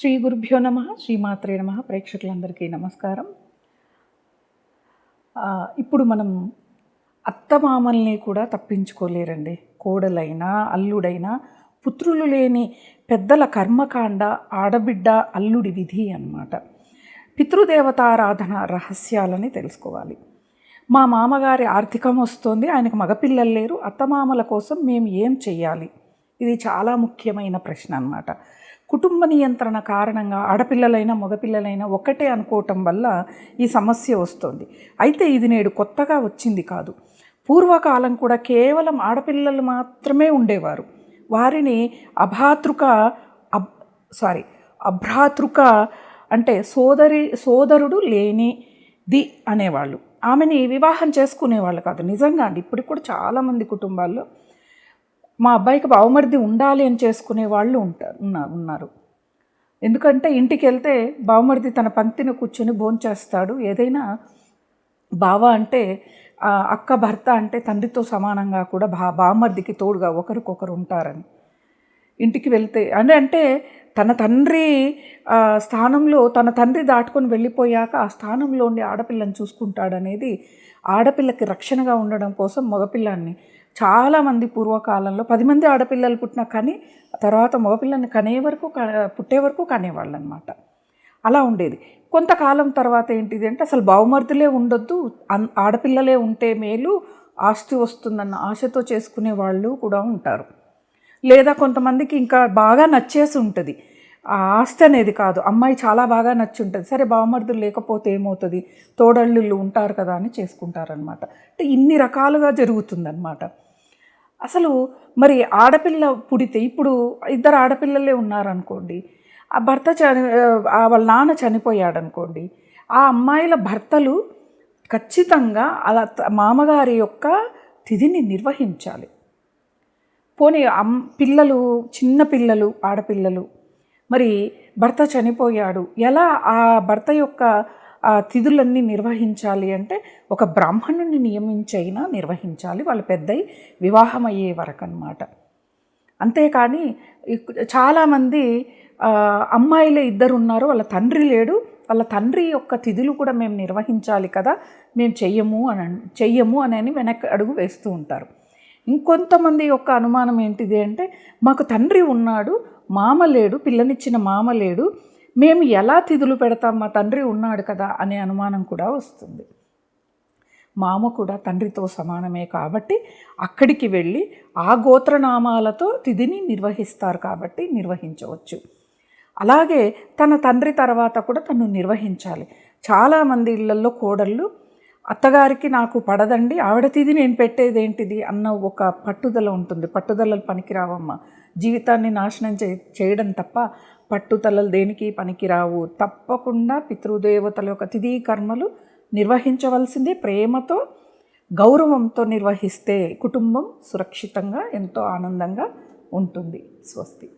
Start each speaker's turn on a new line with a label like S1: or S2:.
S1: శ్రీ గురుభ్యో నమః, శ్రీమాత్రే నమః. ప్రేక్షకులందరికీ నమస్కారం. ఇప్పుడు మనం అత్తమామల్ని కూడా తప్పించుకోలేరండి. కోడలైనా అల్లుడైనా పుత్రులు లేని పెద్దల కర్మకాండ ఆడబిడ్డ అల్లుడి విధి అన్నమాట. పితృదేవతారాధన రహస్యాలని తెలుసుకోవాలి. మా మామగారి ఆర్థికం వస్తుంది, ఆయనకు మగపిల్లలు లేరు, అత్తమామల కోసం మేము ఏం చెయ్యాలి? ఇది చాలా ముఖ్యమైన ప్రశ్న అన్నమాట. కుటుంబ నియంత్రణ కారణంగా ఆడపిల్లలైనా మగపిల్లలైనా ఒకటే అనుకోవటం వల్ల ఈ సమస్య వస్తుంది. అయితే ఇది నేడు కొత్తగా వచ్చింది కాదు. పూర్వకాలం కూడా కేవలం ఆడపిల్లలు మాత్రమే ఉండేవారు. వారిని అభ్రాతృక అంటే సోదరుడు లేనిది అనేవాళ్ళు. ఆమెని వివాహం చేసుకునేవాళ్ళు కాదు. నిజంగా అండి, ఇప్పటికి కూడా చాలామంది కుటుంబాల్లో మా అబ్బాయికి బావమరిది ఉండాలి అని చేసుకునే వాళ్ళు ఉన్నారు. ఎందుకంటే ఇంటికి వెళ్తే బావమరిది తన పంక్తిని కూర్చొని భోంచేస్తాడు. ఏదైనా బావ అంటే అక్క, భర్త అంటే తండ్రితో సమానంగా కూడా బావమరిదికి తోడుగా ఒకరికొకరు ఉంటారని. ఇంటికి వెళ్తే అంటే తన తండ్రి స్థానంలో తన తండ్రి దాటుకొని వెళ్ళిపోయాక ఆ స్థానంలో ఉండి ఆడపిల్లని చూసుకుంటాడనేది ఆడపిల్లకి రక్షణగా ఉండడం కోసం మగపిల్లాన్ని చాలామంది పూర్వకాలంలో 10 మంది ఆడపిల్లలు పుట్టినా కానీ తర్వాత మగపిల్లని పుట్టే వరకు కనేవాళ్ళు అనమాట. అలా ఉండేది. కొంతకాలం తర్వాత ఏంటిది అంటే అసలు బావమర్దులే ఉండొద్దు, ఆడపిల్లలే ఉంటే మేలు, ఆస్తి వస్తుందన్న ఆశతో చేసుకునే వాళ్ళు కూడా ఉంటారు. లేదా కొంతమందికి ఇంకా బాగా నచ్చేసి ఉంటుంది. ఆ ఆస్తి అనేది కాదు, అమ్మాయి చాలా బాగా నచ్చి ఉంటుంది, సరే బావమర్దులు లేకపోతే ఏమవుతుంది, తోడళ్ళు ఉంటారు కదా అని చేసుకుంటారనమాట. అంటే ఇన్ని రకాలుగా జరుగుతుందన్నమాట. అసలు మరి ఆడపిల్ల పుడితే, ఇప్పుడు 2 ఆడపిల్లలే ఉన్నారనుకోండి, ఆ భర్త వాళ్ళ నాన్న చనిపోయాడనుకోండి, ఆ అమ్మాయిల భర్తలు ఖచ్చితంగా అలా మామగారి యొక్క తిథిని నిర్వహించాలి. పోనీ పిల్లలు, చిన్న పిల్లలు, ఆడపిల్లలు, మరి భర్త చనిపోయాడు, ఎలా ఆ భర్త యొక్క తిథులన్నీ నిర్వహించాలి అంటే ఒక బ్రాహ్మణుని నియమించైనా నిర్వహించాలి, వాళ్ళు పెద్దయి వివాహం అయ్యే వరకు అన్నమాట. అంతేకాని చాలామంది అమ్మాయిలే 2 ఉన్నారు, వాళ్ళ తండ్రి లేడు, వాళ్ళ తండ్రి యొక్క తిథులు కూడా మేము నిర్వహించాలి కదా, మేము చెయ్యము అని వెనక్కి అడుగు వేస్తూ ఉంటారు. ఇంకొంతమంది యొక్క అనుమానం ఏంటిది అంటే మాకు తండ్రి ఉన్నాడు, మామ లేడు, పిల్లనిచ్చిన మామ లేడు, మేము ఎలా తిథులు పెడతాం, మా తండ్రి ఉన్నాడు కదా అనే అనుమానం కూడా వస్తుంది. మామ కూడా తండ్రితో సమానమే కాబట్టి అక్కడికి వెళ్ళి ఆ గోత్రనామాలతో తిథిని నిర్వహిస్తారు కాబట్టి నిర్వహించవచ్చు. అలాగే తన తండ్రి తర్వాత కూడా తను నిర్వహించాలి. చాలామంది ఇళ్లల్లో కోడళ్ళు అత్తగారికి నాకు పడదండి, ఆవిడ తిథి నేను పెట్టేది ఏంటిది అన్న ఒక పట్టుదల ఉంటుంది. పట్టుదలలు పనికిరావమ్మ, జీవితాన్ని నాశనం చేయడం తప్ప పట్టుదలలు దేనికి పనికిరావు. తప్పకుండా పితృదేవతల యొక్క తిథి కర్మలు నిర్వహించవలసిందే. ప్రేమతో గౌరవంతో నిర్వహిస్తే కుటుంబం సురక్షితంగా ఎంతో ఆనందంగా ఉంటుంది. స్వస్తి.